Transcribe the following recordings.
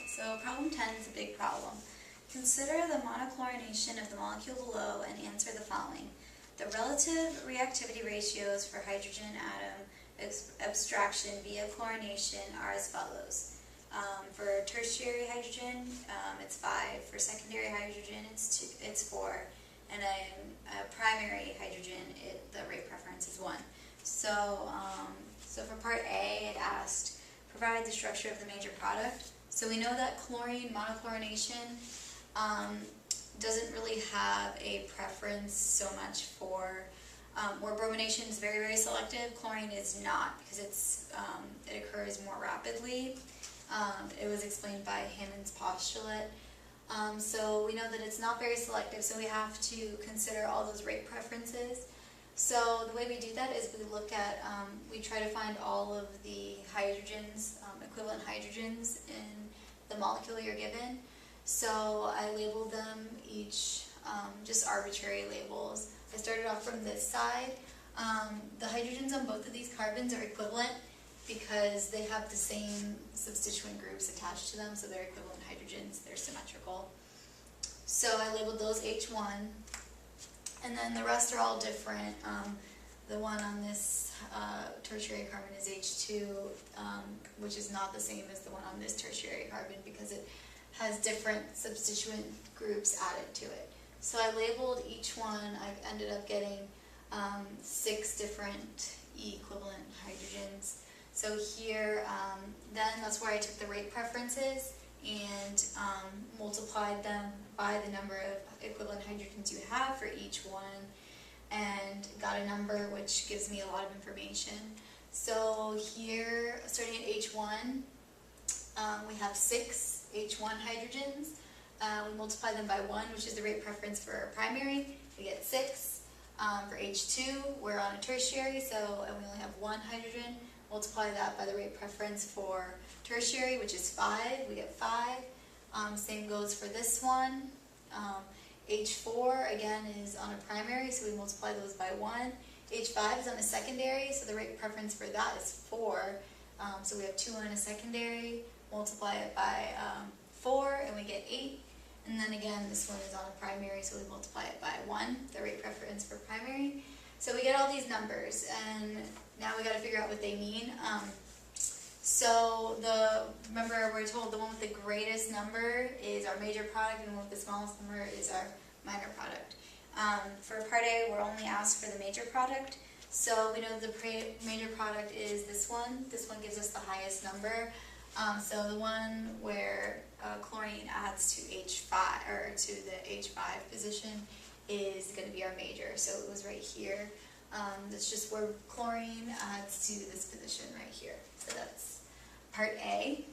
So problem 10 is a big problem. Consider the monochlorination of the molecule below and answer the following. The relative reactivity ratios for hydrogen atom abstraction via chlorination are as follows. For tertiary hydrogen, it's 5. For secondary hydrogen, it's 4. And a primary hydrogen, the rate preference is 1. So for part A, it asked, provide the structure of the major product. So we know that chlorine monochlorination doesn't really have a preference so much for, where bromination is very, very selective, chlorine is not, because it occurs more rapidly. It was explained by Hammond's postulate. So we know that it's not very selective, so we have to consider all those rate preferences. So the way we do that is we look at, we try to find all of the hydrogens, equivalent hydrogens in the molecule you're given. So I labeled them each just arbitrary labels. I started off from this side. The hydrogens on both of these carbons are equivalent because they have the same substituent groups attached to them, so they're equivalent hydrogens, they're symmetrical. So I labeled those H1, and then the rest are all different. The one on this tertiary carbon is H2, which is not the same as the one on this tertiary carbon because it has different substituent groups added to it. So I labeled each one. I ended up getting 6 different E-equivalent hydrogens. So here, then that's where I took the rate preferences and multiplied them by the number of equivalent hydrogens you have for each one, and got a number which gives me a lot of information. So here, starting at H1, we have 6 H1 hydrogens. We multiply them by 1, which is the rate preference for primary. We get 6. For H2, we're on a tertiary, and we only have 1 hydrogen. Multiply that by the rate preference for tertiary, which is 5. We get 5. Same goes for this one. H4, again, is on a primary, so we multiply those by 1. H5 is on a secondary, so the rate preference for that is 4. So we have 2 on a secondary, multiply it by 4, and we get 8. And then again, this one is on a primary, so we multiply it by 1, the rate preference for primary. So we get all these numbers, and now we got to figure out what they mean. Remember we're told the one with the greatest number is our major product, and the one with the smallest number is our minor product. For part A, we're only asked for the major product. So we know the major product is this one. This one gives us the highest number. So the one where chlorine adds to H5, or to the H5 position, is going to be our major. So it was right here. That's just where chlorine adds to this position right here. So that's part A.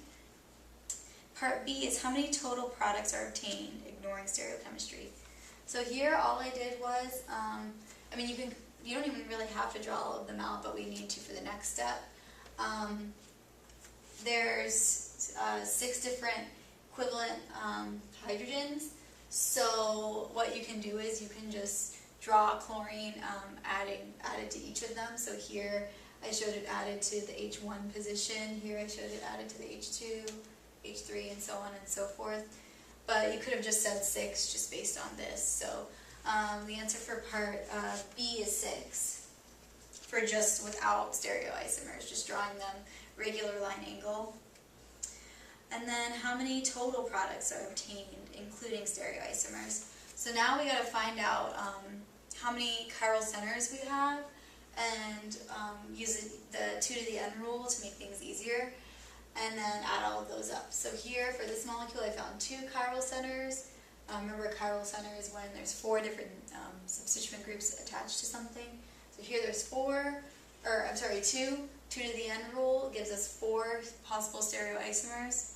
Part B is how many total products are obtained, ignoring stereochemistry. So here all I did was, you don't even really have to draw all of them out, but we need to for the next step. There's 6 different equivalent hydrogens. So what you can do is you can just draw chlorine added to each of them. So here I showed it added to the H1 position. Here I showed it added to the H2, H3, and so on and so forth. But you could have just said 6 just based on this. So the answer for part B is 6 for just without stereoisomers, just drawing them regular line angle. And then how many total products are obtained, including stereoisomers. So now we got to find out how many chiral centers we have, and use the 2 to the n rule to make things easier, and then add all of those up. So here for this molecule I found 2 chiral centers. Remember, chiral center is when there's 4 different substituent groups attached to something. So here there's 2. 2 to the n rule gives us 4 possible stereoisomers.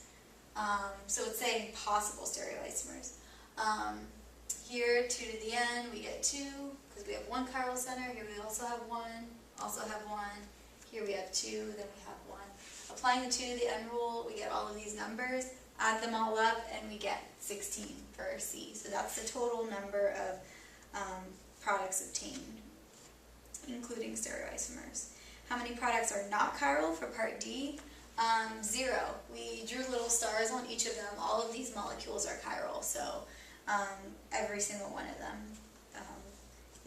So it's saying possible stereoisomers. Here, 2 to the n, we get 2, because we have 1 chiral center. Here we also have 1, also have 1. Here we have 2, then we have 1. Applying the 2 to the n rule, we get all of these numbers, add them all up, and we get 16 for C. So that's the total number of products obtained, including stereoisomers. How many products are not chiral for part D? 0. We drew little stars on each each of them, all of these molecules are chiral, so every single one of them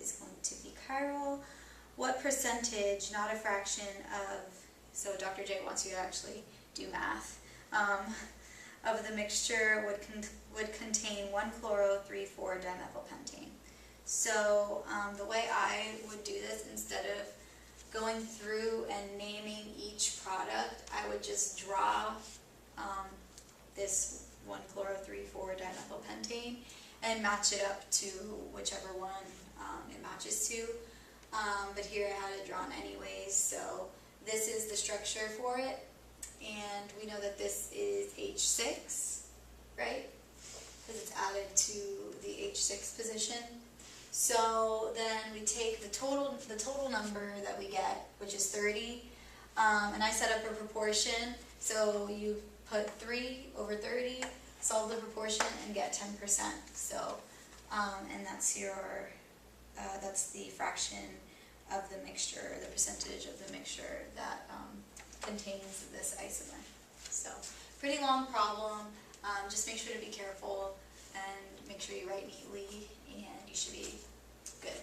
is going to be chiral. What percentage, not a fraction of, so Dr. J wants you to actually do math, of the mixture would contain 1-chloro-3,4-dimethylpentane. So the way I would do this, instead of going through and naming each product, I would just draw this 1-chloro-3,4-dimethylpentane and match it up to whichever one it matches to. But here I had it drawn anyways, so this is the structure for it, and we know that this is H6, right? Because it's added to the H6 position. So then we take the total number that we get, which is 30, and I set up a proportion. So you put 3 over 30, solve the proportion, and get 10%. So, and that's your that's the fraction of the mixture, the percentage of the mixture that contains this isomer. So, pretty long problem. Just make sure to be careful and make sure you write neatly, and you should be good.